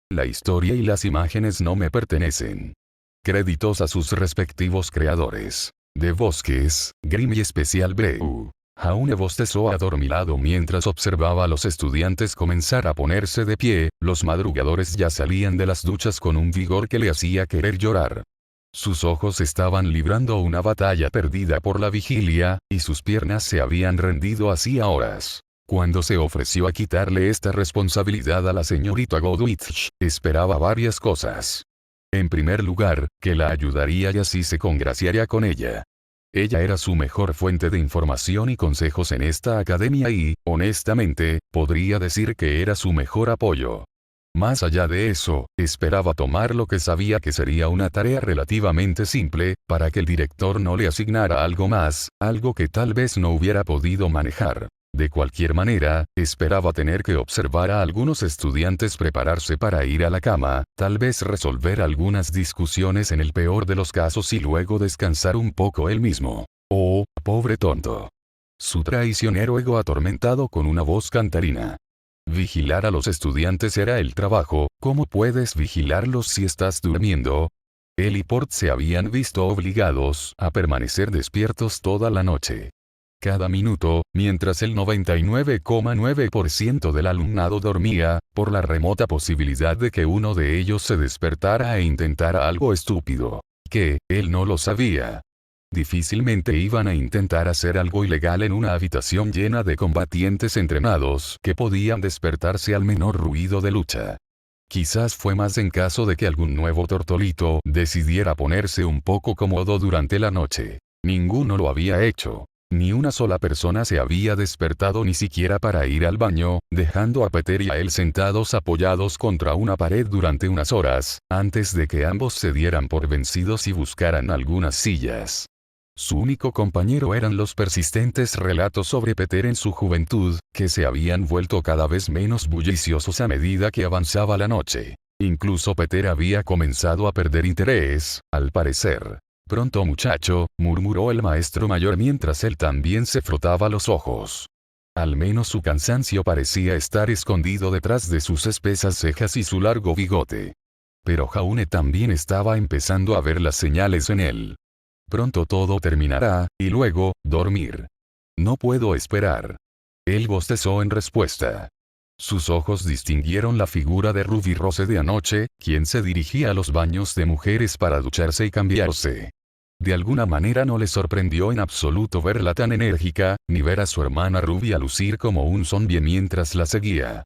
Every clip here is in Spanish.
La historia y las imágenes no me pertenecen. Créditos a sus respectivos creadores. De Bosques, Grimm y Especial Breu. Jaune bostezó adormilado mientras observaba a los estudiantes comenzar a ponerse de pie. Los madrugadores ya salían de las duchas con un vigor que le hacía querer llorar. Sus ojos estaban librando una batalla perdida por la vigilia, y sus piernas se habían rendido hacía horas. Cuando se ofreció a quitarle esta responsabilidad a la señorita Goodwitch, esperaba varias cosas. En primer lugar, que la ayudaría y así se congraciaría con ella. Ella era su mejor fuente de información y consejos en esta academia y, honestamente, podría decir que era su mejor apoyo. Más allá de eso, esperaba tomar lo que sabía que sería una tarea relativamente simple, para que el director no le asignara algo más, algo que tal vez no hubiera podido manejar. De cualquier manera, esperaba tener que observar a algunos estudiantes prepararse para ir a la cama, tal vez resolver algunas discusiones en el peor de los casos y luego descansar un poco él mismo. Oh, pobre tonto. Su traicionero ego atormentado con una voz cantarina. Vigilar a los estudiantes era el trabajo. ¿Cómo puedes vigilarlos si estás durmiendo? Él y Port se habían visto obligados a permanecer despiertos toda la noche. Cada minuto, mientras el 99,9% del alumnado dormía, por la remota posibilidad de que uno de ellos se despertara e intentara algo estúpido. Que, él no lo sabía. Difícilmente iban a intentar hacer algo ilegal en una habitación llena de combatientes entrenados que podían despertarse al menor ruido de lucha. Quizás fue más en caso de que algún nuevo tortolito decidiera ponerse un poco cómodo durante la noche. Ninguno lo había hecho. Ni una sola persona se había despertado ni siquiera para ir al baño, dejando a Peter y a él sentados apoyados contra una pared durante unas horas, antes de que ambos se dieran por vencidos y buscaran algunas sillas. Su único compañero eran los persistentes relatos sobre Peter en su juventud, que se habían vuelto cada vez menos bulliciosos a medida que avanzaba la noche. Incluso Peter había comenzado a perder interés, al parecer. Pronto muchacho, murmuró el maestro mayor mientras él también se frotaba los ojos. Al menos su cansancio parecía estar escondido detrás de sus espesas cejas y su largo bigote. Pero Jaune también estaba empezando a ver las señales en él. Pronto todo terminará, y luego, dormir. No puedo esperar. Él bostezó en respuesta. Sus ojos distinguieron la figura de Ruby Rose de anoche, quien se dirigía a los baños de mujeres para ducharse y cambiarse. De alguna manera no le sorprendió en absoluto verla tan enérgica, ni ver a su hermana Ruby a lucir como un zombie mientras la seguía.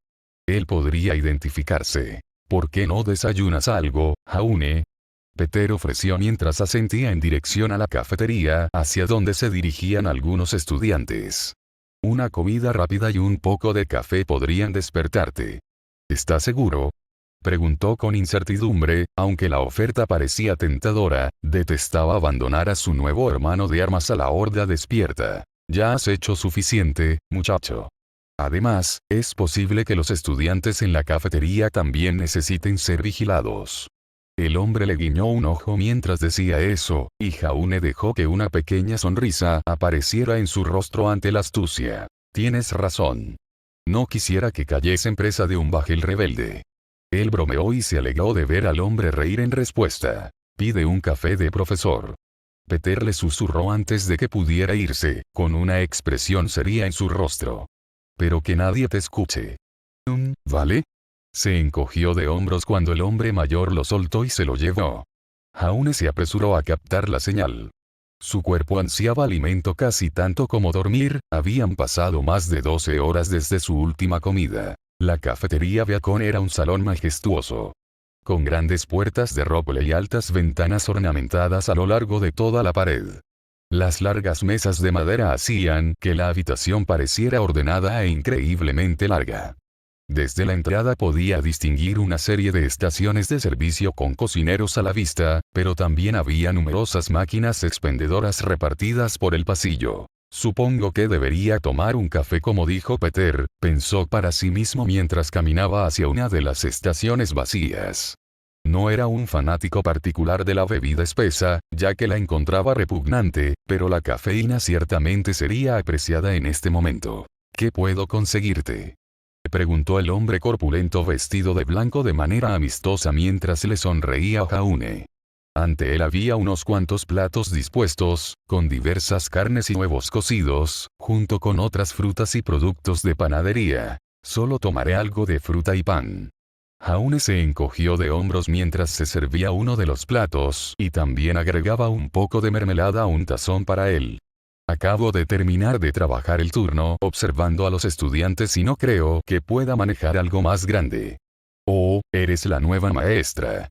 Él podría identificarse. ¿Por qué no desayunas algo, Jaune? Peter ofreció mientras asentía en dirección a la cafetería, hacia donde se dirigían algunos estudiantes. Una comida rápida y un poco de café podrían despertarte. ¿Estás seguro? Preguntó con incertidumbre, aunque la oferta parecía tentadora. Detestaba abandonar a su nuevo hermano de armas a la horda despierta. Ya has hecho suficiente, muchacho. Además, es posible que los estudiantes en la cafetería también necesiten ser vigilados. El hombre le guiñó un ojo mientras decía eso, y Jaune dejó que una pequeña sonrisa apareciera en su rostro ante la astucia. Tienes razón. No quisiera que cayesen presa de un bajel rebelde. Él bromeó y se alegró de ver al hombre reír en respuesta. Pide un café de profesor. Peter le susurró antes de que pudiera irse, con una expresión seria en su rostro. Pero que nadie te escuche. ¿Vale? Se encogió de hombros cuando el hombre mayor lo soltó y se lo llevó. Jaune se apresuró a captar la señal. Su cuerpo ansiaba alimento casi tanto como dormir. Habían pasado más de 12 horas desde su última comida. La cafetería Beacon era un salón majestuoso. Con grandes puertas de roble y altas ventanas ornamentadas a lo largo de toda la pared. Las largas mesas de madera hacían que la habitación pareciera ordenada e increíblemente larga. Desde la entrada podía distinguir una serie de estaciones de servicio con cocineros a la vista, pero también había numerosas máquinas expendedoras repartidas por el pasillo. Supongo que debería tomar un café como dijo Peter, pensó para sí mismo mientras caminaba hacia una de las estaciones vacías. No era un fanático particular de la bebida espesa, ya que la encontraba repugnante, pero la cafeína ciertamente sería apreciada en este momento. ¿Qué puedo conseguirte? Preguntó el hombre corpulento vestido de blanco de manera amistosa mientras le sonreía a Jaune. Ante él había unos cuantos platos dispuestos, con diversas carnes y huevos cocidos, junto con otras frutas y productos de panadería. Solo tomaré algo de fruta y pan. Jaune se encogió de hombros mientras se servía uno de los platos y también agregaba un poco de mermelada a un tazón para él. Acabo de terminar de trabajar el turno observando a los estudiantes y no creo que pueda manejar algo más grande. Oh, eres la nueva maestra.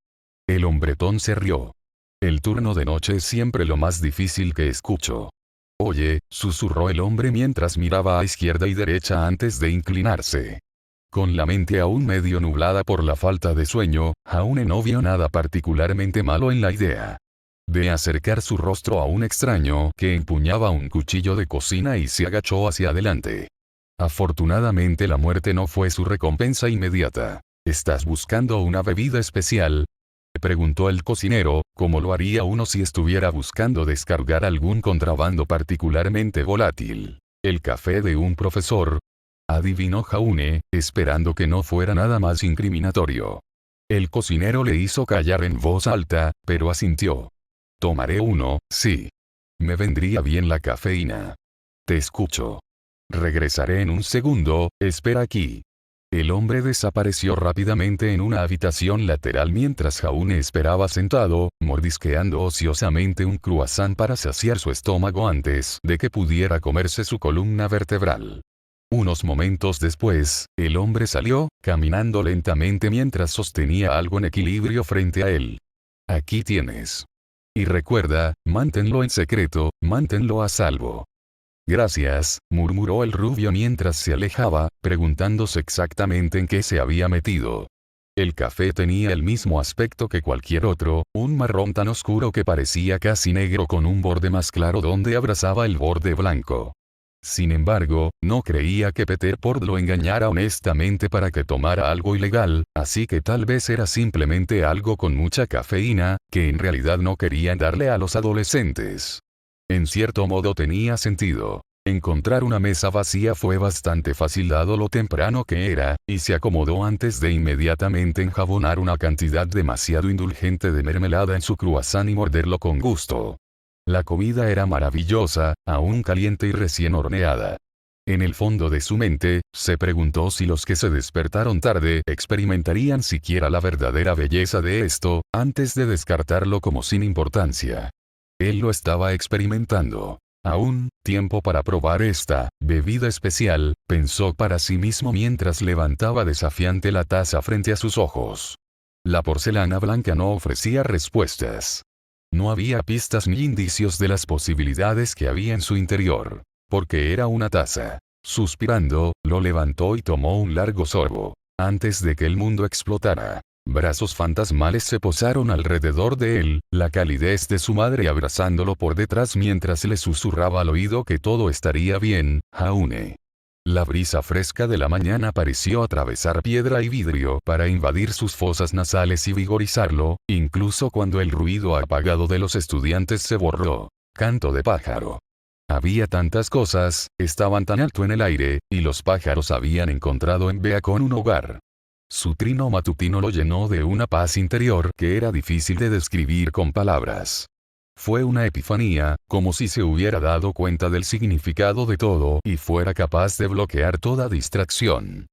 El hombretón se rió. El turno de noche es siempre lo más difícil que escucho. Oye, susurró el hombre mientras miraba a izquierda y derecha antes de inclinarse. Con la mente aún medio nublada por la falta de sueño, Jaune no vio nada particularmente malo en la idea de acercar su rostro a un extraño que empuñaba un cuchillo de cocina y se agachó hacia adelante. Afortunadamente la muerte no fue su recompensa inmediata. ¿Estás buscando una bebida especial?, preguntó el cocinero, como lo haría uno si estuviera buscando descargar algún contrabando particularmente volátil. ¿El café de un profesor?, adivinó Jaune, esperando que no fuera nada más incriminatorio. El cocinero le hizo callar en voz alta, pero asintió. Tomaré uno, sí. Me vendría bien la cafeína. Te escucho. Regresaré en un segundo, espera aquí. El hombre desapareció rápidamente en una habitación lateral mientras Jaune esperaba sentado, mordisqueando ociosamente un croissant para saciar su estómago antes de que pudiera comerse su columna vertebral. Unos momentos después, el hombre salió, caminando lentamente mientras sostenía algo en equilibrio frente a él. Aquí tienes. Y recuerda, manténlo en secreto, manténlo a salvo. Gracias, murmuró el rubio mientras se alejaba, preguntándose exactamente en qué se había metido. El café tenía el mismo aspecto que cualquier otro, un marrón tan oscuro que parecía casi negro con un borde más claro donde abrazaba el borde blanco. Sin embargo, no creía que Peter Pord lo engañara honestamente para que tomara algo ilegal, así que tal vez era simplemente algo con mucha cafeína, que en realidad no querían darle a los adolescentes. En cierto modo tenía sentido. Encontrar una mesa vacía fue bastante fácil dado lo temprano que era, y se acomodó antes de inmediatamente enjabonar una cantidad demasiado indulgente de mermelada en su croissant y morderlo con gusto. La comida era maravillosa, aún caliente y recién horneada. En el fondo de su mente, se preguntó si los que se despertaron tarde experimentarían siquiera la verdadera belleza de esto, antes de descartarlo como sin importancia. Él lo estaba experimentando. Aún, tiempo para probar esta bebida especial, pensó para sí mismo mientras levantaba desafiante la taza frente a sus ojos. La porcelana blanca no ofrecía respuestas. No había pistas ni indicios de las posibilidades que había en su interior. Porque era una taza. Suspirando, lo levantó y tomó un largo sorbo. Antes de que el mundo explotara. Brazos fantasmales se posaron alrededor de él, la calidez de su madre abrazándolo por detrás mientras le susurraba al oído que todo estaría bien, Jaune. La brisa fresca de la mañana pareció atravesar piedra y vidrio para invadir sus fosas nasales y vigorizarlo, incluso cuando el ruido apagado de los estudiantes se borró. Canto de pájaro. Había tantas cosas, estaban tan alto en el aire, y los pájaros habían encontrado en Beacon un hogar. Su trino matutino lo llenó de una paz interior que era difícil de describir con palabras. Fue una epifanía, como si se hubiera dado cuenta del significado de todo y fuera capaz de bloquear toda distracción.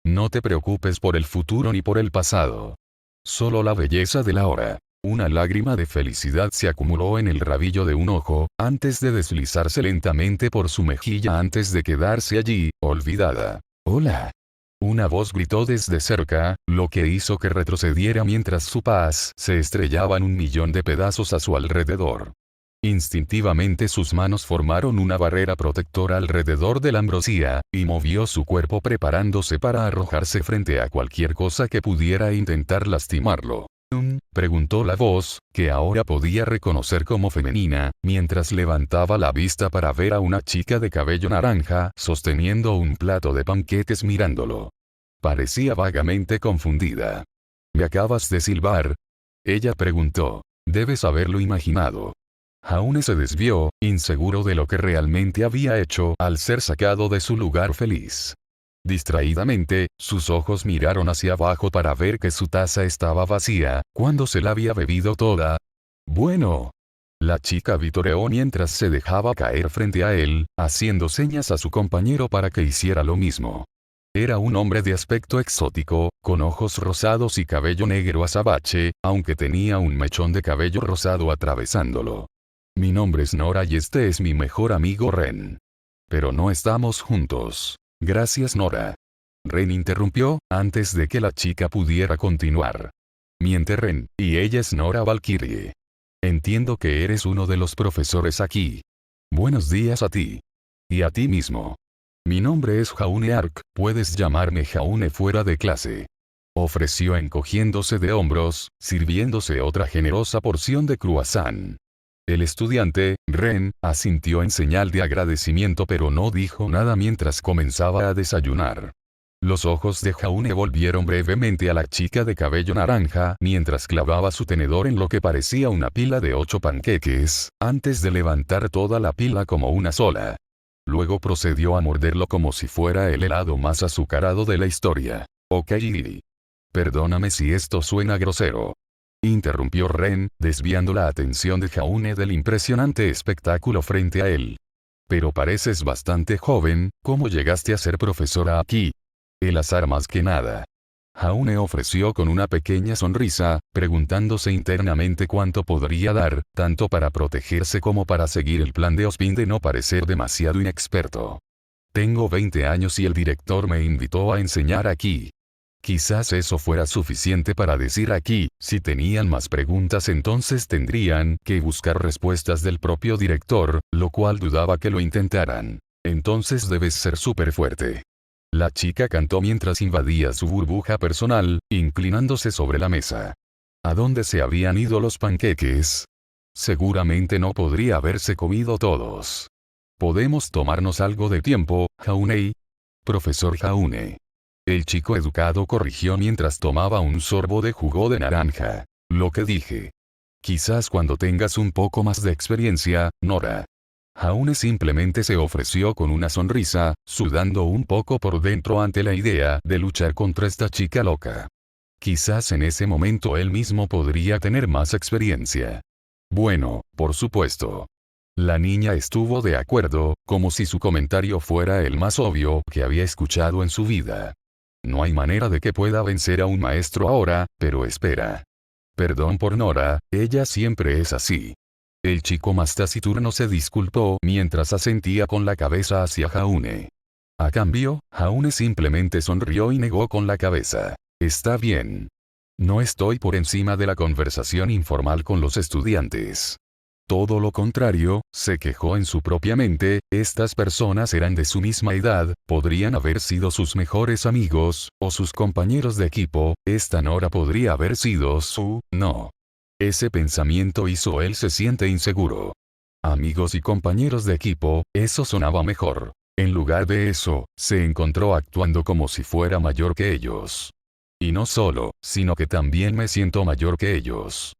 No te preocupes por el futuro ni por el pasado. Solo la belleza del ahora. Una lágrima de felicidad se acumuló en el rabillo de un ojo, antes de deslizarse lentamente por su mejilla antes de quedarse allí, olvidada. Hola. Una voz gritó desde cerca, lo que hizo que retrocediera mientras su paz se estrellaba en 1.000.000 de pedazos a su alrededor. Instintivamente sus manos formaron una barrera protectora alrededor de la ambrosía, y movió su cuerpo preparándose para arrojarse frente a cualquier cosa que pudiera intentar lastimarlo. Preguntó la voz, que ahora podía reconocer como femenina, mientras levantaba la vista para ver a una chica de cabello naranja sosteniendo un plato de panqueques mirándolo. Parecía vagamente confundida. ¿Me acabas de silbar?, ella preguntó. Debes haberlo imaginado. Jaune se desvió, inseguro de lo que realmente había hecho al ser sacado de su lugar feliz. Distraídamente, sus ojos miraron hacia abajo para ver que su taza estaba vacía, cuando se la había bebido toda. Bueno. La chica vitoreó mientras se dejaba caer frente a él, haciendo señas a su compañero para que hiciera lo mismo. Era un hombre de aspecto exótico, con ojos rosados y cabello negro azabache, aunque tenía un mechón de cabello rosado atravesándolo. Mi nombre es Nora y este es mi mejor amigo Ren. Pero no estamos juntos. Gracias Nora. Ren interrumpió, antes de que la chica pudiera continuar. Miente Ren, y ella es Nora Valkyrie. Entiendo que eres uno de los profesores aquí. Buenos días a ti. Y a ti mismo. Mi nombre es Jaune Ark, puedes llamarme Jaune fuera de clase. Ofreció encogiéndose de hombros, sirviéndose otra generosa porción de croissant. El estudiante, Ren, asintió en señal de agradecimiento pero no dijo nada mientras comenzaba a desayunar. Los ojos de Jaune volvieron brevemente a la chica de cabello naranja mientras clavaba su tenedor en lo que parecía una pila de 8 panqueques, antes de levantar toda la pila como una sola. Luego procedió a morderlo como si fuera el helado más azucarado de la historia. Ok. Perdóname si esto suena grosero. Interrumpió Ren, desviando la atención de Jaune del impresionante espectáculo frente a él. Pero pareces bastante joven, ¿cómo llegaste a ser profesora aquí? El azar más que nada. Jaune ofreció con una pequeña sonrisa, preguntándose internamente cuánto podría dar, tanto para protegerse como para seguir el plan de Ospin de no parecer demasiado inexperto. Tengo 20 años y el director me invitó a enseñar aquí. Quizás eso fuera suficiente para decir aquí, si tenían más preguntas entonces tendrían que buscar respuestas del propio director, lo cual dudaba que lo intentaran. Entonces debes ser súper fuerte. La chica cantó mientras invadía su burbuja personal, inclinándose sobre la mesa. ¿A dónde se habían ido los panqueques? Seguramente no podría haberse comido todos. ¿Podemos tomarnos algo de tiempo, Jaune? Profesor Jaune. El chico educado corrigió mientras tomaba un sorbo de jugo de naranja. Lo que dije. Quizás cuando tengas un poco más de experiencia, Nora. Jaune simplemente se ofreció con una sonrisa, sudando un poco por dentro ante la idea de luchar contra esta chica loca. Quizás en ese momento él mismo podría tener más experiencia. Bueno, por supuesto. La niña estuvo de acuerdo, como si su comentario fuera el más obvio que había escuchado en su vida. No hay manera de que pueda vencer a un maestro ahora, pero espera. Perdón por Nora, ella siempre es así. El chico más taciturno se disculpó mientras asentía con la cabeza hacia Jaune. A cambio, Jaune simplemente sonrió y negó con la cabeza. Está bien. No estoy por encima de la conversación informal con los estudiantes. Todo lo contrario, se quejó en su propia mente, estas personas eran de su misma edad, podrían haber sido sus mejores amigos, o sus compañeros de equipo, esta Nora podría haber sido su, no. Ese pensamiento hizo él se siente inseguro. Amigos y compañeros de equipo, eso sonaba mejor. En lugar de eso, se encontró actuando como si fuera mayor que ellos. Y no solo, sino que también me siento mayor que ellos.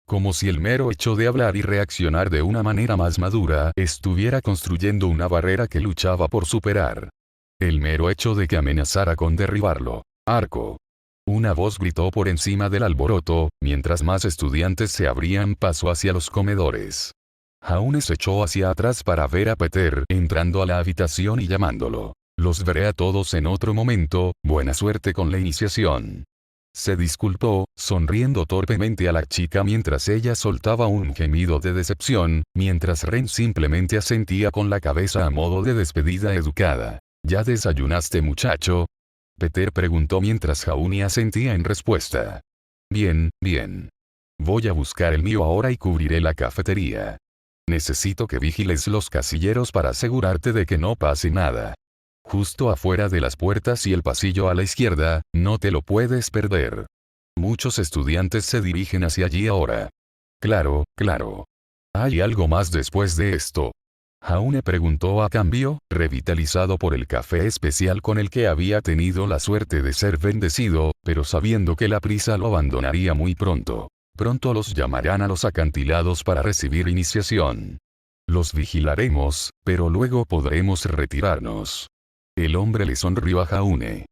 Como si el mero hecho de hablar y reaccionar de una manera más madura estuviera construyendo una barrera que luchaba por superar. El mero hecho de que amenazara con derribarlo. Arco. Una voz gritó por encima del alboroto, mientras más estudiantes se abrían paso hacia los comedores. Jaune se echó hacia atrás para ver a Peter entrando a la habitación y llamándolo. Los veré a todos en otro momento, buena suerte con la iniciación. Se disculpó, sonriendo torpemente a la chica mientras ella soltaba un gemido de decepción, mientras Ren simplemente asentía con la cabeza a modo de despedida educada. ¿Ya desayunaste muchacho? Peter preguntó mientras Jaune asentía en respuesta. Bien, bien. Voy a buscar el mío ahora y cubriré la cafetería. Necesito que vigiles los casilleros para asegurarte de que no pase nada. Justo afuera de las puertas y el pasillo a la izquierda, no te lo puedes perder. Muchos estudiantes se dirigen hacia allí ahora. Claro, claro. ¿Hay algo más después de esto? Jaune preguntó a cambio, revitalizado por el café especial con el que había tenido la suerte de ser bendecido, pero sabiendo que la prisa lo abandonaría muy pronto. Pronto los llamarán a los acantilados para recibir iniciación. Los vigilaremos, pero luego podremos retirarnos. El hombre le sonrió a Jaune.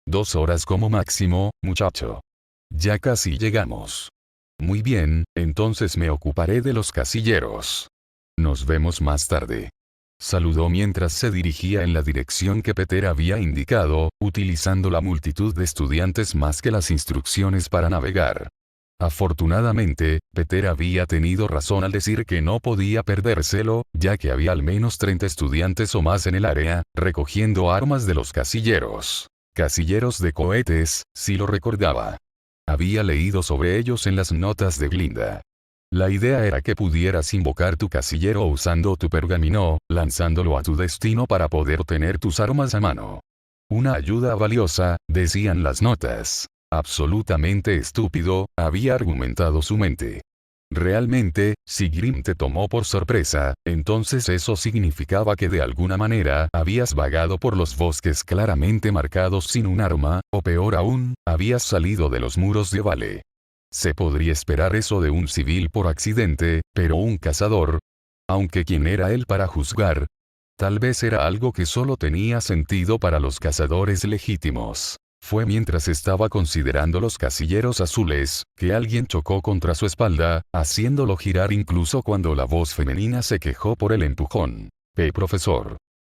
2 horas como máximo, muchacho. Ya casi llegamos. Muy bien, entonces me ocuparé de los casilleros. Nos vemos más tarde. Saludó mientras se dirigía en la dirección que Peter había indicado, utilizando la multitud de estudiantes más que las instrucciones para navegar. Afortunadamente, Peter había tenido razón al decir que no podía perdérselo, ya que había al menos 30 estudiantes o más en el área, recogiendo armas de los casilleros. Casilleros de cohetes, si lo recordaba. Había leído sobre ellos en las notas de Glinda. La idea era que pudieras invocar tu casillero usando tu pergamino, lanzándolo a tu destino para poder tener tus armas a mano. Una ayuda valiosa, decían las notas. Absolutamente estúpido, había argumentado su mente. Realmente, si Grimm te tomó por sorpresa, entonces eso significaba que de alguna manera habías vagado por los bosques claramente marcados sin un arma, o peor aún, habías salido de los muros de Vale. Se podría esperar eso de un civil por accidente, pero un cazador, aunque quién era él para juzgar, tal vez era algo que solo tenía sentido para los cazadores legítimos. Fue mientras estaba considerando los casilleros azules, que alguien chocó contra su espalda, haciéndolo girar incluso cuando la voz femenina se quejó por el empujón. Profesor.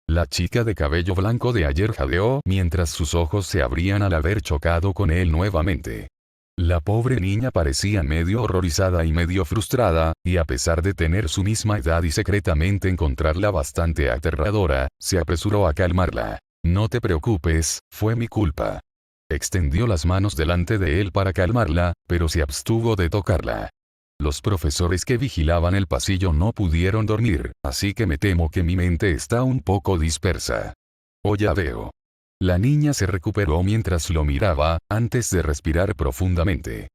La chica de cabello blanco de ayer jadeó mientras sus ojos se abrían al haber chocado con él nuevamente. La pobre niña parecía medio horrorizada y medio frustrada, y a pesar de tener su misma edad y secretamente encontrarla bastante aterradora, se apresuró a calmarla. No te preocupes, fue mi culpa. Extendió las manos delante de él para calmarla, pero se abstuvo de tocarla. Los profesores que vigilaban el pasillo no pudieron dormir, así que me temo que mi mente está un poco dispersa. Oh, ya veo. La niña se recuperó mientras lo miraba, antes de respirar profundamente.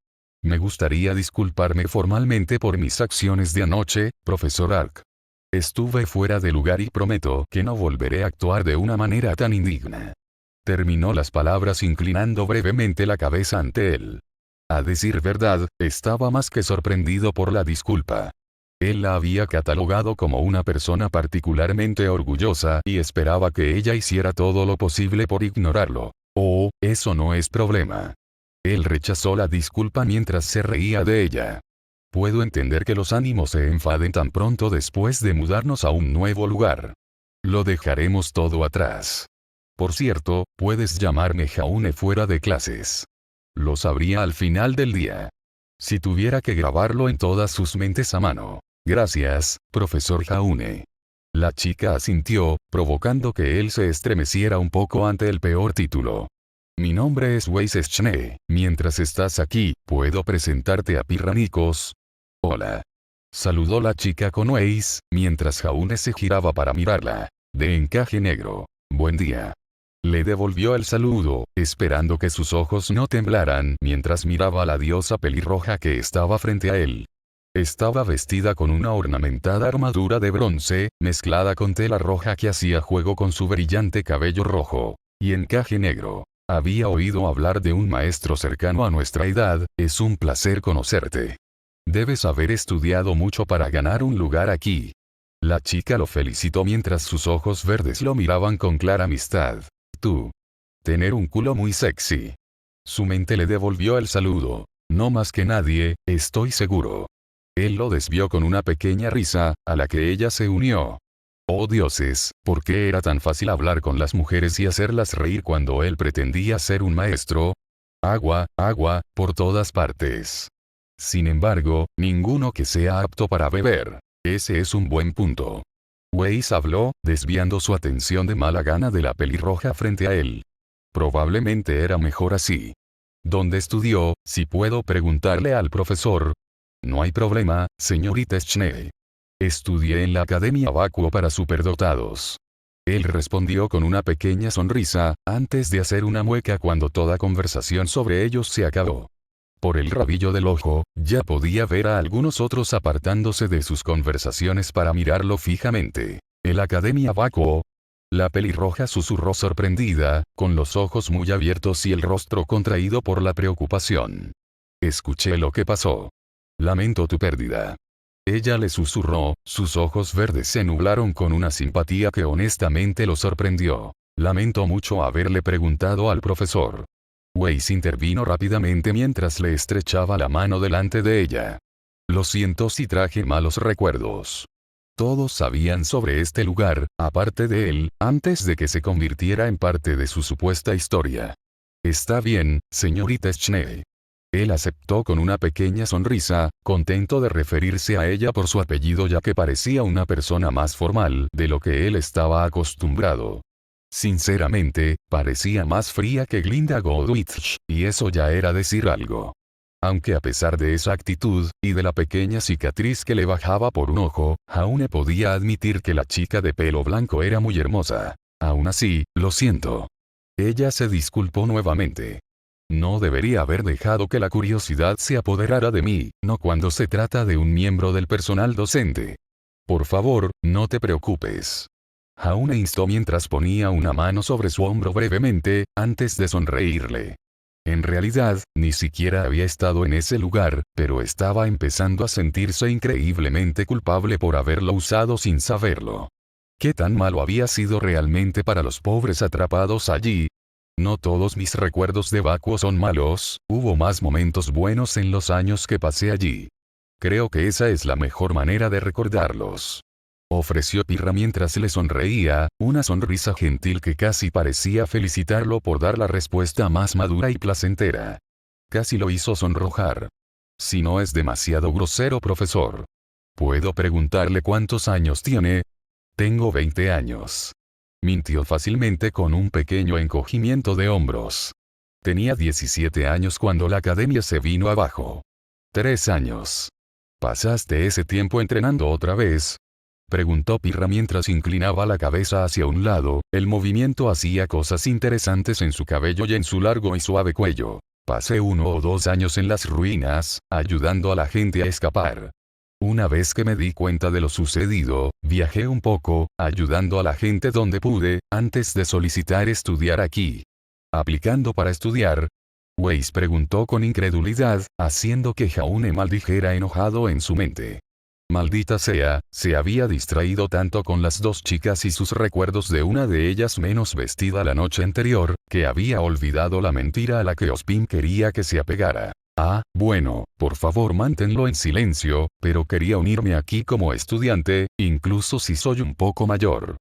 Me gustaría disculparme formalmente por mis acciones de anoche, profesor Ark. Estuve fuera de lugar y prometo que no volveré a actuar de una manera tan indigna. Terminó las palabras inclinando brevemente la cabeza ante él. A decir verdad, estaba más que sorprendido por la disculpa. Él la había catalogado como una persona particularmente orgullosa y esperaba que ella hiciera todo lo posible por ignorarlo. Oh, eso no es problema. Él rechazó la disculpa mientras se reía de ella. Puedo entender que los ánimos se enfaden tan pronto después de mudarnos a un nuevo lugar. Lo dejaremos todo atrás. Por cierto, puedes llamarme Jaune fuera de clases. Lo sabría al final del día. Si tuviera que grabarlo en todas sus mentes a mano. Gracias, profesor Jaune. La chica asintió, provocando que él se estremeciera un poco ante el peor título. Mi nombre es Weiss Schne. Mientras estás aquí, ¿puedo presentarte a Pirranicos? Hola. Saludó la chica con Weiss, mientras Jaune se giraba para mirarla. De encaje negro. Buen día. Le devolvió el saludo, esperando que sus ojos no temblaran mientras miraba a la diosa pelirroja que estaba frente a él. Estaba vestida con una ornamentada armadura de bronce, mezclada con tela roja que hacía juego con su brillante cabello rojo, y encaje negro. Había oído hablar de un maestro cercano a nuestra edad, es un placer conocerte. Debes haber estudiado mucho para ganar un lugar aquí. La chica lo felicitó mientras sus ojos verdes lo miraban con clara amistad. Tú. Tener un culo muy sexy. Su mente le devolvió el saludo. No más que nadie, estoy seguro. Él lo desvió con una pequeña risa, a la que ella se unió. Oh dioses, ¿por qué era tan fácil hablar con las mujeres y hacerlas reír cuando él pretendía ser un maestro? Agua, agua, por todas partes. Sin embargo, ninguno que sea apto para beber. Ese es un buen punto. Weiss habló, desviando su atención de mala gana de la pelirroja frente a él. Probablemente era mejor así. ¿Dónde estudió, si puedo preguntarle al profesor? No hay problema, señorita Schne. Estudié en la Academia Vacuo para superdotados. Él respondió con una pequeña sonrisa, antes de hacer una mueca cuando toda conversación sobre ellos se acabó. Por el rabillo del ojo, ya podía ver a algunos otros apartándose de sus conversaciones para mirarlo fijamente. ¿El Academia Vacuo? La pelirroja susurró sorprendida, con los ojos muy abiertos y el rostro contraído por la preocupación. Escuché lo que pasó. Lamento tu pérdida. Ella le susurró, sus ojos verdes se nublaron con una simpatía que honestamente lo sorprendió. Lamento mucho haberle preguntado al profesor. Weiss intervino rápidamente mientras le estrechaba la mano delante de ella. Lo siento si traje malos recuerdos. Todos sabían sobre este lugar, aparte de él, antes de que se convirtiera en parte de su supuesta historia. Está bien, señorita Schnee. Él aceptó con una pequeña sonrisa, contento de referirse a ella por su apellido ya que parecía una persona más formal de lo que él estaba acostumbrado. Sinceramente, parecía más fría que Glinda Goldwitch, y eso ya era decir algo. Aunque a pesar de esa actitud, y de la pequeña cicatriz que le bajaba por un ojo, Jaune podía admitir que la chica de pelo blanco era muy hermosa. Aún así, lo siento. Ella se disculpó nuevamente. No debería haber dejado que la curiosidad se apoderara de mí, no cuando se trata de un miembro del personal docente. Por favor, no te preocupes. Jaune instó mientras ponía una mano sobre su hombro brevemente, antes de sonreírle. En realidad, ni siquiera había estado en ese lugar, pero estaba empezando a sentirse increíblemente culpable por haberlo usado sin saberlo. ¿Qué tan malo había sido realmente para los pobres atrapados allí? No todos mis recuerdos de Bakuo son malos, hubo más momentos buenos en los años que pasé allí. Creo que esa es la mejor manera de recordarlos. Ofreció Pirra mientras le sonreía, una sonrisa gentil que casi parecía felicitarlo por dar la respuesta más madura y placentera. Casi lo hizo sonrojar. Si no es demasiado grosero, profesor. ¿Puedo preguntarle cuántos años tiene? Tengo 20 años. Mintió fácilmente con un pequeño encogimiento de hombros. Tenía 17 años cuando la academia se vino abajo. 3 años. ¿Pasaste ese tiempo entrenando otra vez? Preguntó Pirra mientras inclinaba la cabeza hacia un lado, el movimiento hacía cosas interesantes en su cabello y en su largo y suave cuello. Pasé 1 o 2 años en las ruinas, ayudando a la gente a escapar. Una vez que me di cuenta de lo sucedido, viajé un poco, ayudando a la gente donde pude, antes de solicitar estudiar aquí. ¿Aplicando para estudiar? Weiss preguntó con incredulidad, haciendo que Jaune maldijera enojado en su mente. Maldita sea, se había distraído tanto con las dos chicas y sus recuerdos de una de ellas menos vestida la noche anterior, que había olvidado la mentira a la que Ospin quería que se apegara. Ah, bueno, por favor manténlo en silencio, pero quería unirme aquí como estudiante, incluso si soy un poco mayor.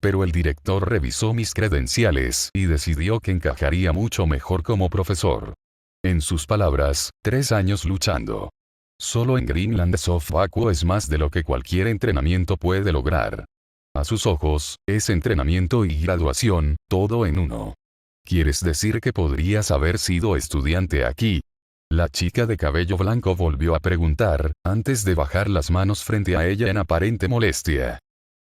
Pero el director revisó mis credenciales y decidió que encajaría mucho mejor como profesor. En sus palabras, 3 años luchando. Solo en Greenland Soft Bakuo es más de lo que cualquier entrenamiento puede lograr. A sus ojos, es entrenamiento y graduación, todo en uno. ¿Quieres decir que podrías haber sido estudiante aquí? La chica de cabello blanco volvió a preguntar, antes de bajar las manos frente a ella en aparente molestia.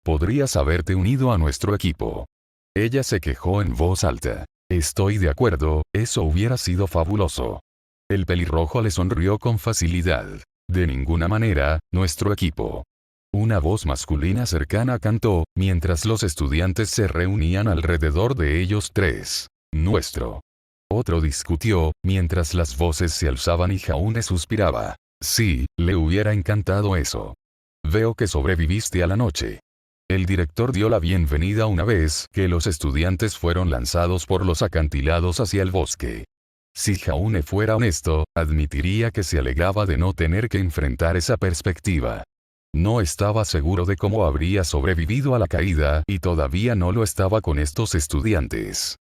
Podrías haberte unido a nuestro equipo. Ella se quejó en voz alta. Estoy de acuerdo, eso hubiera sido fabuloso. El pelirrojo le sonrió con facilidad. De ninguna manera, nuestro equipo. Una voz masculina cercana cantó, mientras los estudiantes se reunían alrededor de ellos tres. Nuestro. Otro discutió, mientras las voces se alzaban y Jaune suspiraba. Sí, le hubiera encantado eso. Veo que sobreviviste a la noche. El director dio la bienvenida una vez que los estudiantes fueron lanzados por los acantilados hacia el bosque. Si Jaune fuera honesto, admitiría que se alegraba de no tener que enfrentar esa perspectiva. No estaba seguro de cómo habría sobrevivido a la caída y todavía no lo estaba con estos estudiantes.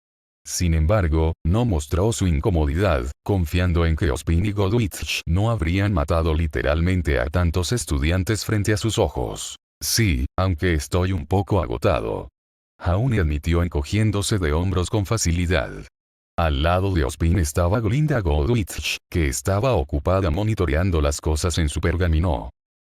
Sin embargo, no mostró su incomodidad, confiando en que Ospin y Goldwitch no habrían matado literalmente a tantos estudiantes frente a sus ojos. Sí, aunque estoy un poco agotado. Jaune admitió encogiéndose de hombros con facilidad. Al lado de Ospin estaba Glinda Goldwitch, que estaba ocupada monitoreando las cosas en su pergamino.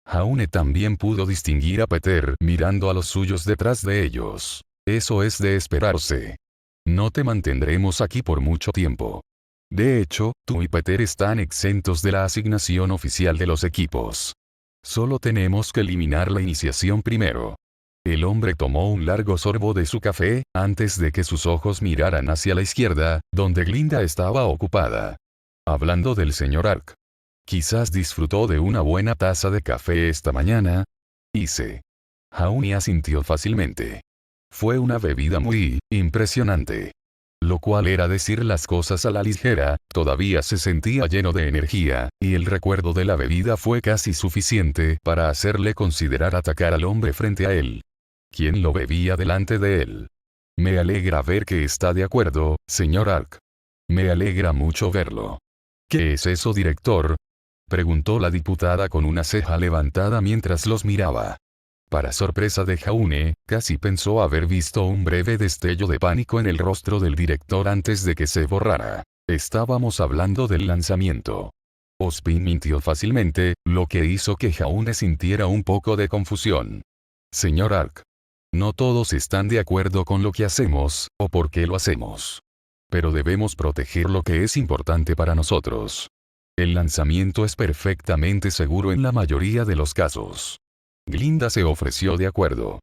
Jaune también pudo distinguir a Peter mirando a los suyos detrás de ellos. Eso es de esperarse. No te mantendremos aquí por mucho tiempo. De hecho, tú y Peter están exentos de la asignación oficial de los equipos. Solo tenemos que eliminar la iniciación primero. El hombre tomó un largo sorbo de su café, antes de que sus ojos miraran hacia la izquierda, donde Glinda estaba ocupada. Hablando del señor Ark. Quizás disfrutó de una buena taza de café esta mañana. Jaune asintió fácilmente. Fue una bebida muy impresionante. Lo cual era decir las cosas a la ligera, todavía se sentía lleno de energía, y el recuerdo de la bebida fue casi suficiente para hacerle considerar atacar al hombre frente a él. ¿Quién lo bebía delante de él? Me alegra ver que está de acuerdo, señor Ark. Me alegra mucho verlo. ¿Qué es eso, director? Preguntó la diputada con una ceja levantada mientras los miraba. Para sorpresa de Jaune, casi pensó haber visto un breve destello de pánico en el rostro del director antes de que se borrara. Estábamos hablando del lanzamiento. Ospin mintió fácilmente, lo que hizo que Jaune sintiera un poco de confusión. Señor Ark. No todos están de acuerdo con lo que hacemos, o por qué lo hacemos. Pero debemos proteger lo que es importante para nosotros. El lanzamiento es perfectamente seguro en la mayoría de los casos. Glinda se ofreció de acuerdo.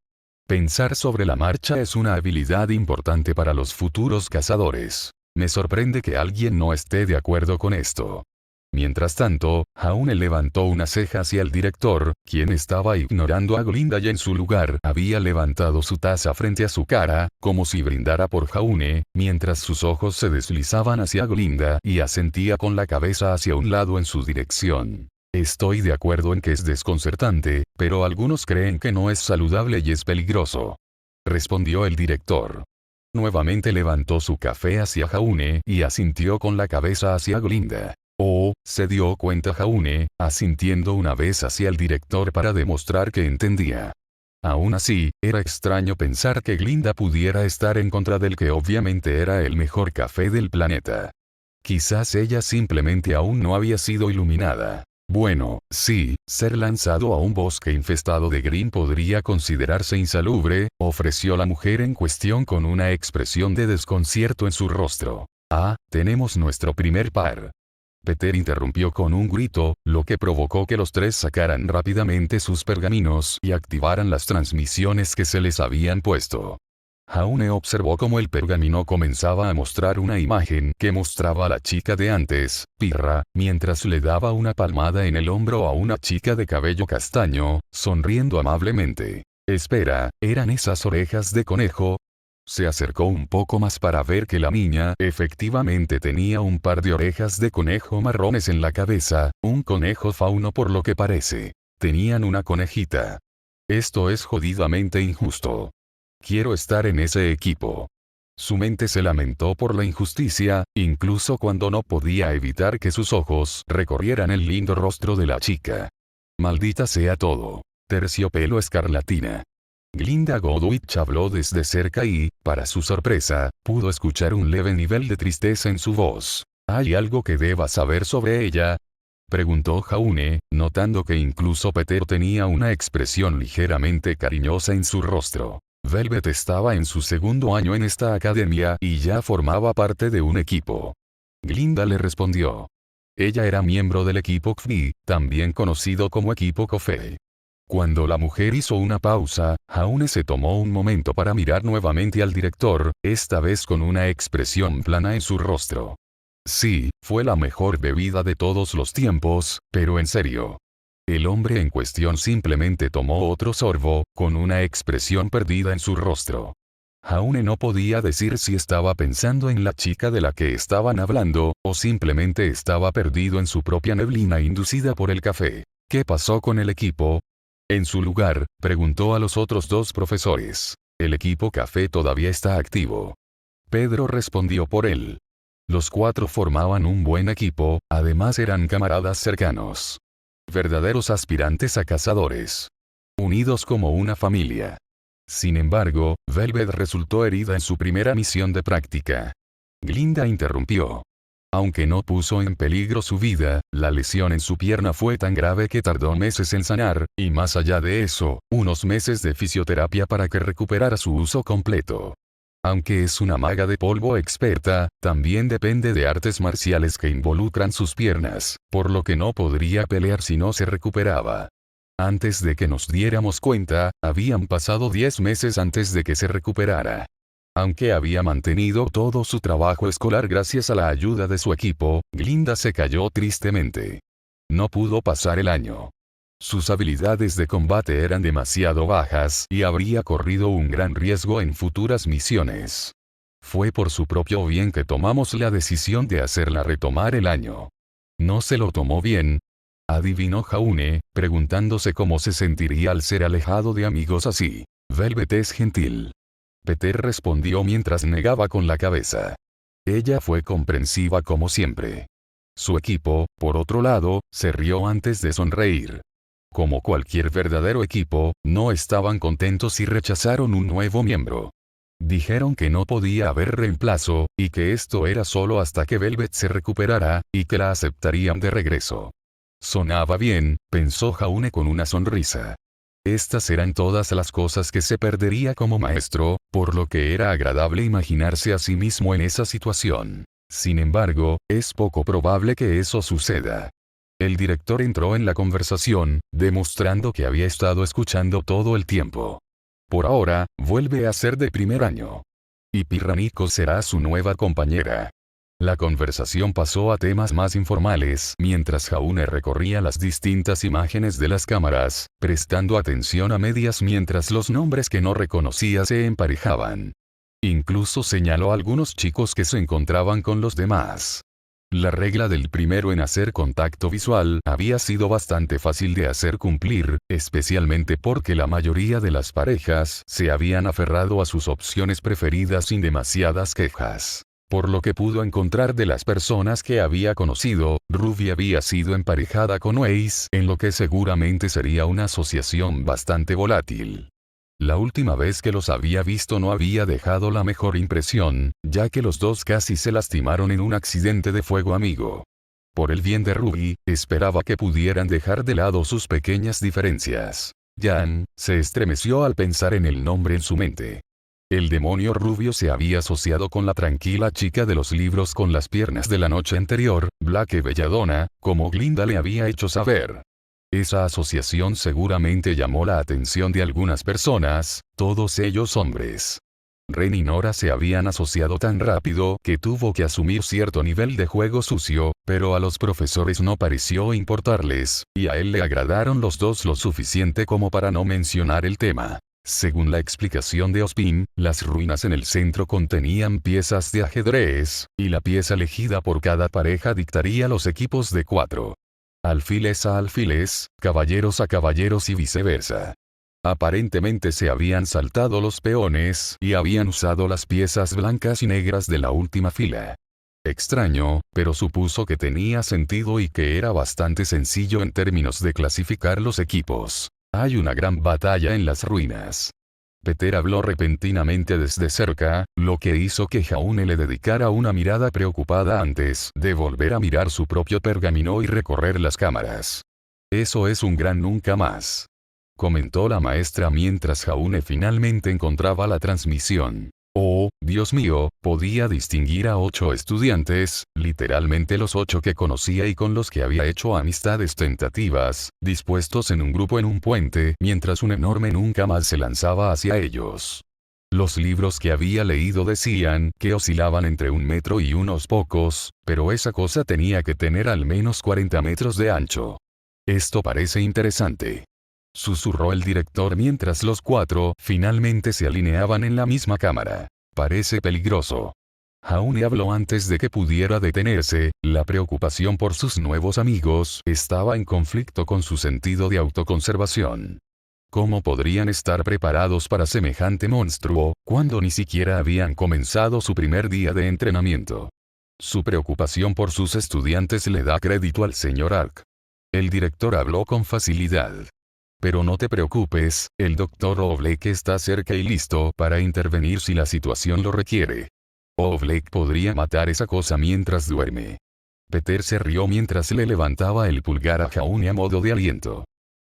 Pensar sobre la marcha es una habilidad importante para los futuros cazadores. Me sorprende que alguien no esté de acuerdo con esto. Mientras tanto, Jaune levantó una ceja hacia el director, quien estaba ignorando a Glinda y en su lugar había levantado su taza frente a su cara, como si brindara por Jaune, mientras sus ojos se deslizaban hacia Glinda y asentía con la cabeza hacia un lado en su dirección. Estoy de acuerdo en que es desconcertante, pero algunos creen que no es saludable y es peligroso. Respondió el director. Nuevamente levantó su café hacia Jaune y asintió con la cabeza hacia Glinda. Oh, se dio cuenta Jaune, asintiendo una vez hacia el director para demostrar que entendía. Aún así, era extraño pensar que Glinda pudiera estar en contra del que obviamente era el mejor café del planeta. Quizás ella simplemente aún no había sido iluminada. Bueno, sí, ser lanzado a un bosque infestado de Green podría considerarse insalubre, ofreció la mujer en cuestión con una expresión de desconcierto en su rostro. Ah, tenemos nuestro primer par. Peter interrumpió con un grito, lo que provocó que los tres sacaran rápidamente sus pergaminos y activaran las transmisiones que se les habían puesto. Jaune observó cómo el pergamino comenzaba a mostrar una imagen que mostraba a la chica de antes, Pirra, mientras le daba una palmada en el hombro a una chica de cabello castaño, sonriendo amablemente. Espera, ¿eran esas orejas de conejo? Se acercó un poco más para ver que la niña efectivamente tenía un par de orejas de conejo marrones en la cabeza, un conejo fauno por lo que parece. Tenían una conejita. Esto es jodidamente injusto. Quiero estar en ese equipo. Su mente se lamentó por la injusticia, incluso cuando no podía evitar que sus ojos recorrieran el lindo rostro de la chica. Maldita sea todo. Terciopelo escarlatina. Glinda Godwich habló desde cerca y, para su sorpresa, pudo escuchar un leve nivel de tristeza en su voz. ¿Hay algo que deba saber sobre ella? Preguntó Jaune, notando que incluso Peter tenía una expresión ligeramente cariñosa en su rostro. Velvet estaba en su segundo año en esta academia y ya formaba parte de un equipo. Glinda le respondió. Ella era miembro del equipo KFI, también conocido como equipo KOFE. Cuando la mujer hizo una pausa, Jaune se tomó un momento para mirar nuevamente al director, esta vez con una expresión plana en su rostro. Sí, fue la mejor bebida de todos los tiempos, pero en serio. El hombre en cuestión simplemente tomó otro sorbo, con una expresión perdida en su rostro. Jaune no podía decir si estaba pensando en la chica de la que estaban hablando, o simplemente estaba perdido en su propia neblina inducida por el café. ¿Qué pasó con el equipo? En su lugar, preguntó a los otros dos profesores. El equipo café todavía está activo. Pedro respondió por él. Los cuatro formaban un buen equipo, además eran camaradas cercanos. Verdaderos aspirantes a cazadores. Unidos como una familia. Sin embargo, Velvet resultó herida en su primera misión de práctica. Glinda interrumpió. Aunque no puso en peligro su vida, la lesión en su pierna fue tan grave que tardó meses en sanar, y más allá de eso, unos meses de fisioterapia para que recuperara su uso completo. Aunque es una maga de polvo experta, también depende de artes marciales que involucran sus piernas, por lo que no podría pelear si no se recuperaba. Antes de que nos diéramos cuenta, habían pasado 10 meses antes de que se recuperara. Aunque había mantenido todo su trabajo escolar gracias a la ayuda de su equipo, Glinda se cayó tristemente. No pudo pasar el año. Sus habilidades de combate eran demasiado bajas y habría corrido un gran riesgo en futuras misiones. Fue por su propio bien que tomamos la decisión de hacerla retomar el año. ¿No se lo tomó bien?, adivinó Jaune, preguntándose cómo se sentiría al ser alejado de amigos así. Velvet es gentil. Peter respondió mientras negaba con la cabeza. Ella fue comprensiva como siempre. Su equipo, por otro lado, se rió antes de sonreír. Como cualquier verdadero equipo, no estaban contentos y rechazaron un nuevo miembro. Dijeron que no podía haber reemplazo, y que esto era solo hasta que Velvet se recuperara, y que la aceptarían de regreso. Sonaba bien, pensó Jaune con una sonrisa. Estas eran todas las cosas que se perdería como maestro, por lo que era agradable imaginarse a sí mismo en esa situación. Sin embargo, es poco probable que eso suceda. El director entró en la conversación, demostrando que había estado escuchando todo el tiempo. Por ahora, vuelve a ser de primer año. Y Pirranico será su nueva compañera. La conversación pasó a temas más informales mientras Jaune recorría las distintas imágenes de las cámaras, prestando atención a medias mientras los nombres que no reconocía se emparejaban. Incluso señaló a algunos chicos que se encontraban con los demás. La regla del primero en hacer contacto visual había sido bastante fácil de hacer cumplir, especialmente porque la mayoría de las parejas se habían aferrado a sus opciones preferidas sin demasiadas quejas. Por lo que pudo encontrar de las personas que había conocido, Ruby había sido emparejada con Ace, en lo que seguramente sería una asociación bastante volátil. La última vez que los había visto no había dejado la mejor impresión, ya que los dos casi se lastimaron en un accidente de fuego amigo. Por el bien de Ruby, esperaba que pudieran dejar de lado sus pequeñas diferencias. Jan se estremeció al pensar en el nombre en su mente. El demonio rubio se había asociado con la tranquila chica de los libros con las piernas de la noche anterior, Blake Belladonna, como Glinda le había hecho saber. Esa asociación seguramente llamó la atención de algunas personas, todos ellos hombres. Ren y Nora se habían asociado tan rápido que tuvo que asumir cierto nivel de juego sucio, pero a los profesores no pareció importarles, y a él le agradaron los dos lo suficiente como para no mencionar el tema. Según la explicación de Ospin, las ruinas en el centro contenían piezas de ajedrez, y la pieza elegida por cada pareja dictaría los equipos de 4. Alfiles a alfiles, caballeros a caballeros y viceversa. Aparentemente se habían saltado los peones y habían usado las piezas blancas y negras de la última fila. Extraño, pero supuso que tenía sentido y que era bastante sencillo en términos de clasificar los equipos. Hay una gran batalla en las ruinas. Peter habló repentinamente desde cerca, lo que hizo que Jaune le dedicara una mirada preocupada antes de volver a mirar su propio pergamino y recorrer las cámaras. Eso es un gran nunca más, comentó la maestra mientras Jaune finalmente encontraba la transmisión. Oh, Dios mío, podía distinguir a 8 estudiantes, literalmente los 8 que conocía y con los que había hecho amistades tentativas, dispuestos en un grupo en un puente, mientras un enorme nunca más se lanzaba hacia ellos. Los libros que había leído decían que oscilaban entre 1 metro y unos pocos, pero esa cosa tenía que tener al menos 40 metros de ancho. Esto parece interesante, susurró el director mientras los 4 finalmente se alineaban en la misma cámara. Parece peligroso. Jaune habló antes de que pudiera detenerse, la preocupación por sus nuevos amigos estaba en conflicto con su sentido de autoconservación. ¿Cómo podrían estar preparados para semejante monstruo, cuando ni siquiera habían comenzado su primer día de entrenamiento? Su preocupación por sus estudiantes le da crédito al señor Ark. El director habló con facilidad. Pero no te preocupes, el Dr. Oblake está cerca y listo para intervenir si la situación lo requiere. Oblake podría matar esa cosa mientras duerme. Peter se rió mientras le levantaba el pulgar a Jaune a modo de aliento.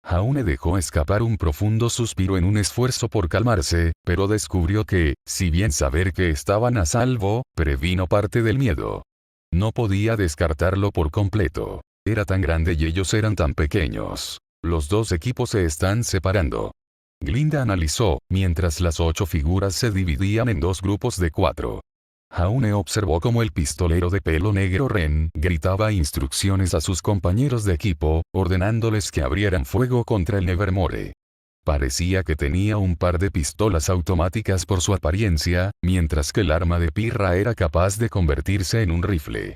Jaune dejó escapar un profundo suspiro en un esfuerzo por calmarse, pero descubrió que, si bien saber que estaban a salvo, previno parte del miedo. No podía descartarlo por completo. Era tan grande y ellos eran tan pequeños. Los dos equipos se están separando. Glinda analizó, mientras las 8 figuras se dividían en 2 grupos de 4. Jaune observó cómo el pistolero de pelo negro Ren gritaba instrucciones a sus compañeros de equipo, ordenándoles que abrieran fuego contra el Nevermore. Parecía que tenía un par de pistolas automáticas por su apariencia, mientras que el arma de Pirra era capaz de convertirse en un rifle.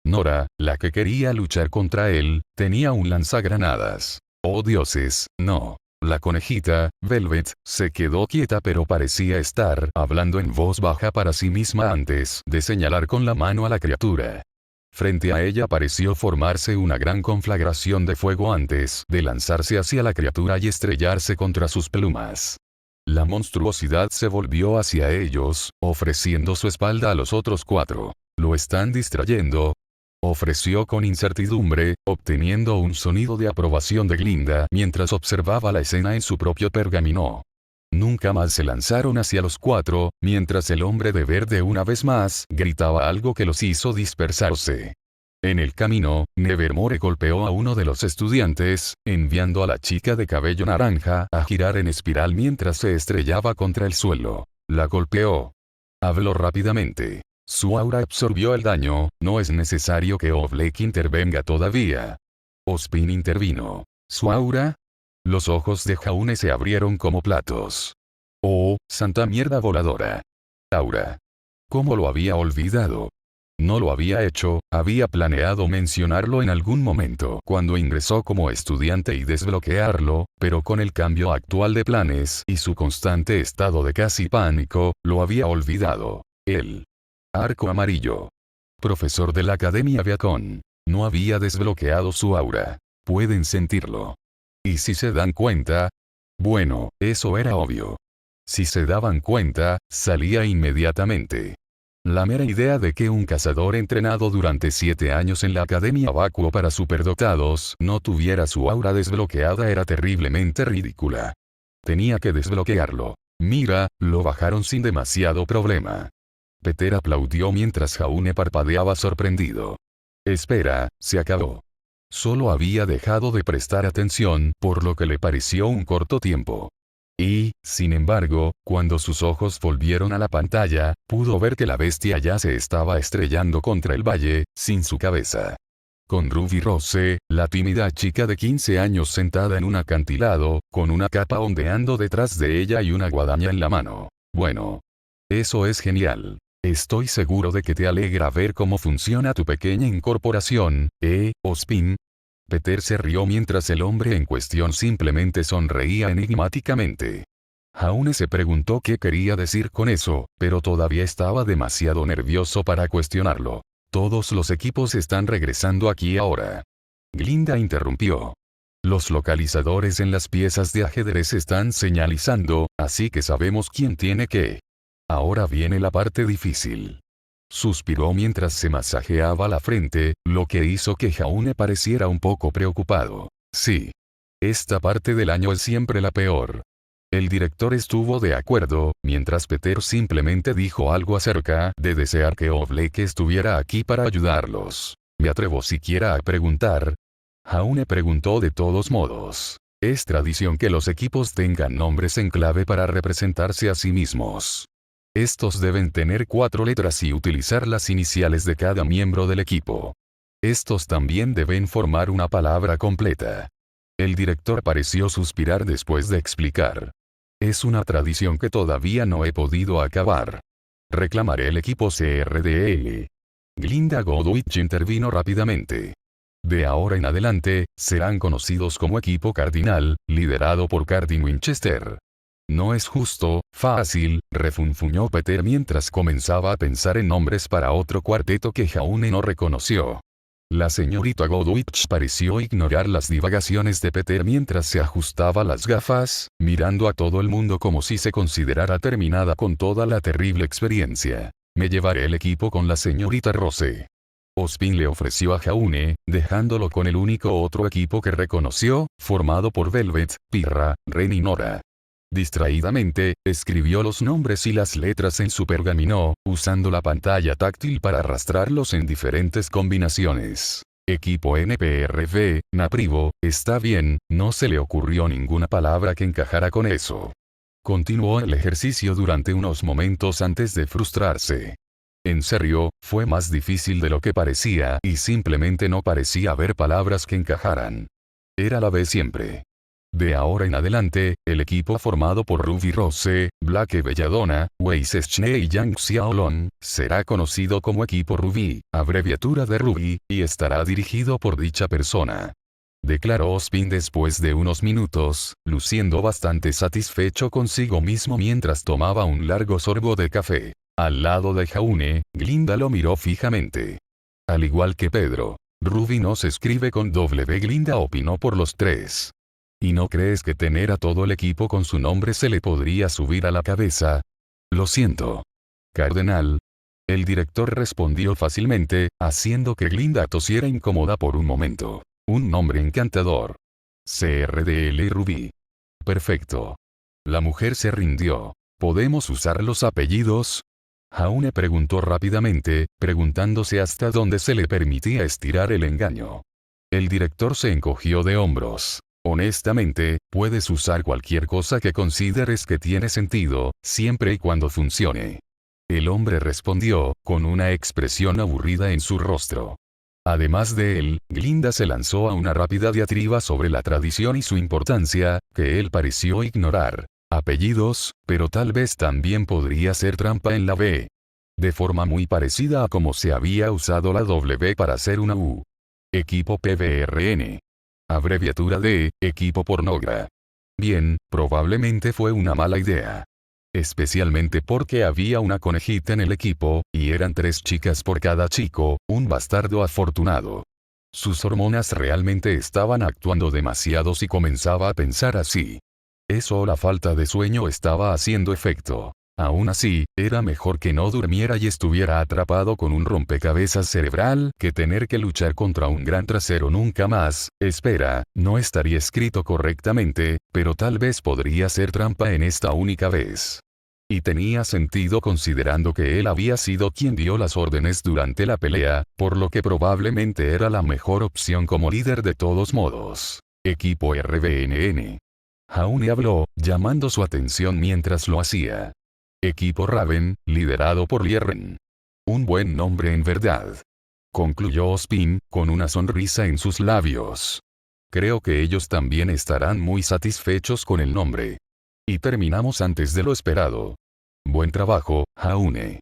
Nora, la que quería luchar contra él, tenía un lanzagranadas. ¡Oh dioses, no! La conejita, Velvet, se quedó quieta pero parecía estar hablando en voz baja para sí misma antes de señalar con la mano a la criatura. Frente a ella pareció formarse una gran conflagración de fuego antes de lanzarse hacia la criatura y estrellarse contra sus plumas. La monstruosidad se volvió hacia ellos, ofreciendo su espalda a los otros 4. ¿Lo están distrayendo?, ofreció con incertidumbre, obteniendo un sonido de aprobación de Glinda mientras observaba la escena en su propio pergamino. Nunca más se lanzaron hacia los 4, mientras el hombre de verde una vez más gritaba algo que los hizo dispersarse. En el camino, Nevermore golpeó a uno de los estudiantes, enviando a la chica de cabello naranja a girar en espiral mientras se estrellaba contra el suelo. La golpeó. Habló rápidamente. Su aura absorbió el daño, no es necesario que Oblek intervenga todavía. Ozpin intervino. ¿Su aura? Los ojos de Jaune se abrieron como platos. Oh, santa mierda voladora. Aura. ¿Cómo lo había olvidado? No lo había hecho, había planeado mencionarlo en algún momento cuando ingresó como estudiante y desbloquearlo, pero con el cambio actual de planes y su constante estado de casi pánico, lo había olvidado. Él. Arco amarillo. Profesor de la Academia Viacon. No había desbloqueado su aura. Pueden sentirlo. ¿Y si se dan cuenta? Bueno, eso era obvio. Si se daban cuenta, salía inmediatamente. La mera idea de que un cazador entrenado durante 7 años en la Academia Vacuo para superdotados no tuviera su aura desbloqueada era terriblemente ridícula. Tenía que desbloquearlo. Mira, lo bajaron sin demasiado problema. Peter aplaudió mientras Jaune parpadeaba sorprendido. Espera, se acabó. Solo había dejado de prestar atención, por lo que le pareció un corto tiempo. Y, sin embargo, cuando sus ojos volvieron a la pantalla, pudo ver que la bestia ya se estaba estrellando contra el valle, sin su cabeza. Con Ruby Rose, la tímida chica de 15 años sentada en un acantilado, con una capa ondeando detrás de ella y una guadaña en la mano. Bueno. Eso es genial. Estoy seguro de que te alegra ver cómo funciona tu pequeña incorporación, Ozpin. Peter se rió mientras el hombre en cuestión simplemente sonreía enigmáticamente. Jaune se preguntó qué quería decir con eso, pero todavía estaba demasiado nervioso para cuestionarlo. Todos los equipos están regresando aquí ahora. Glinda interrumpió. Los localizadores en las piezas de ajedrez están señalizando, así que sabemos quién tiene qué. Ahora viene la parte difícil. Suspiró mientras se masajeaba la frente, lo que hizo que Jaune pareciera un poco preocupado. Sí. Esta parte del año es siempre la peor. El director estuvo de acuerdo, mientras Peter simplemente dijo algo acerca de desear que Oblek estuviera aquí para ayudarlos. ¿Me atrevo siquiera a preguntar? Jaune preguntó de todos modos. Es tradición que los equipos tengan nombres en clave para representarse a sí mismos. Estos deben tener 4 letras y utilizar las iniciales de cada miembro del equipo. Estos también deben formar una palabra completa. El director pareció suspirar después de explicar. Es una tradición que todavía no he podido acabar. Reclamaré el equipo CRDL. Glinda Godwich intervino rápidamente. De ahora en adelante, serán conocidos como equipo cardinal, liderado por Cardin Winchester. No es justo, fácil, refunfuñó Peter mientras comenzaba a pensar en nombres para otro cuarteto que Jaune no reconoció. La señorita Godwich pareció ignorar las divagaciones de Peter mientras se ajustaba las gafas, mirando a todo el mundo como si se considerara terminada con toda la terrible experiencia. Me llevaré el equipo con la señorita Rose. Ozpin le ofreció a Jaune, dejándolo con el único otro equipo que reconoció, formado por Velvet, Pirra, Ren y Nora. Distraídamente, escribió los nombres y las letras en su pergamino, usando la pantalla táctil para arrastrarlos en diferentes combinaciones. Equipo NPRV, Naprivo, está bien, no se le ocurrió ninguna palabra que encajara con eso. Continuó el ejercicio durante unos momentos antes de frustrarse. En serio, fue más difícil de lo que parecía y simplemente no parecía haber palabras que encajaran. Era la B siempre. De ahora en adelante, el equipo formado por Ruby Rose, Blake Belladonna, Wei Zheng y Yang Xiaolong, será conocido como Equipo Ruby, abreviatura de Ruby, y estará dirigido por dicha persona. Declaró Ozpin después de unos minutos, luciendo bastante satisfecho consigo mismo mientras tomaba un largo sorbo de café. Al lado de Jaune, Glinda lo miró fijamente. Al igual que Pedro, Ruby no se escribe con W. Glinda opinó por los tres. ¿Y no crees que tener a todo el equipo con su nombre se le podría subir a la cabeza? Lo siento. Cardenal. El director respondió fácilmente, haciendo que Glinda tosiera incómoda por un momento. Un nombre encantador. CRDL Ruby. Perfecto. La mujer se rindió. ¿Podemos usar los apellidos? Jaune preguntó rápidamente, preguntándose hasta dónde se le permitía estirar el engaño. El director se encogió de hombros. Honestamente, puedes usar cualquier cosa que consideres que tiene sentido, siempre y cuando funcione. El hombre respondió, con una expresión aburrida en su rostro. Además de él, Glinda se lanzó a una rápida diatriba sobre la tradición y su importancia, que él pareció ignorar. Apellidos, pero tal vez también podría ser trampa en la B. De forma muy parecida a como se había usado la W para hacer una U. Equipo PBRN. Abreviatura de, equipo pornogra. Bien, probablemente fue una mala idea. Especialmente porque había una conejita en el equipo, y eran 3 chicas por cada chico, un bastardo afortunado. Sus hormonas realmente estaban actuando demasiado si comenzaba a pensar así. Eso o la falta de sueño estaba haciendo efecto. Aún así, era mejor que no durmiera y estuviera atrapado con un rompecabezas cerebral que tener que luchar contra un gran trasero nunca más. Espera, no estaría escrito correctamente, pero tal vez podría ser trampa en esta única vez. Y tenía sentido considerando que él había sido quien dio las órdenes durante la pelea, por lo que probablemente era la mejor opción como líder de todos modos. Equipo RBNN. Jaune habló, llamando su atención mientras lo hacía. Equipo Raven, liderado por Lierren. Un buen nombre en verdad. Concluyó Ozpin, con una sonrisa en sus labios. Creo que ellos también estarán muy satisfechos con el nombre. Y terminamos antes de lo esperado. Buen trabajo, Jaune.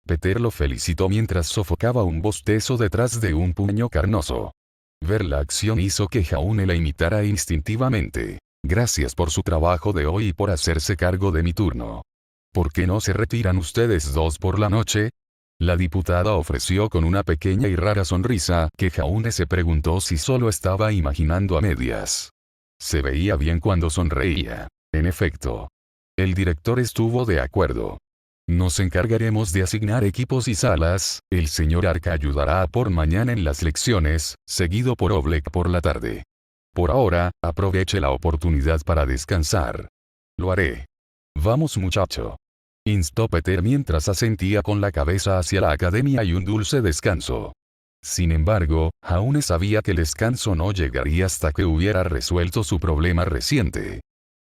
Peter lo felicitó mientras sofocaba un bostezo detrás de un puño carnoso. Ver la acción hizo que Jaune la imitara instintivamente. Gracias por su trabajo de hoy y por hacerse cargo de mi turno. ¿Por qué no se retiran ustedes dos por la noche? La diputada ofreció con una pequeña y rara sonrisa que Jaune se preguntó si solo estaba imaginando a medias. Se veía bien cuando sonreía. En efecto. El director estuvo de acuerdo. Nos encargaremos de asignar equipos y salas, el señor Arca ayudará por mañana en las lecciones, seguido por Oblek por la tarde. Por ahora, aproveche la oportunidad para descansar. Lo haré. Vamos muchacho. Instó Peter mientras asentía con la cabeza hacia la academia y un dulce descanso. Sin embargo, Jaune sabía que el descanso no llegaría hasta que hubiera resuelto su problema reciente.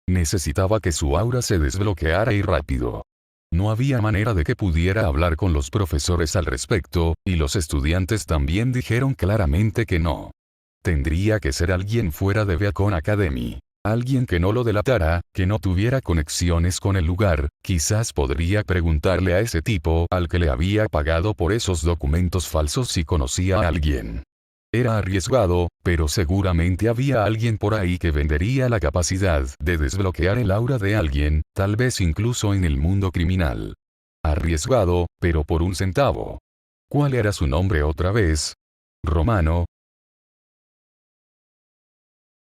Necesitaba que su aura se desbloqueara y rápido. No había manera de que pudiera hablar con los profesores al respecto, y los estudiantes también dijeron claramente que no. Tendría que ser alguien fuera de Beacon Academy. Alguien que no lo delatara, que no tuviera conexiones con el lugar, quizás podría preguntarle a ese tipo al que le había pagado por esos documentos falsos si conocía a alguien. Era arriesgado, pero seguramente había alguien por ahí que vendería la capacidad de desbloquear el aura de alguien, tal vez incluso en el mundo criminal. Arriesgado, pero por un centavo. ¿Cuál era su nombre otra vez? Romano,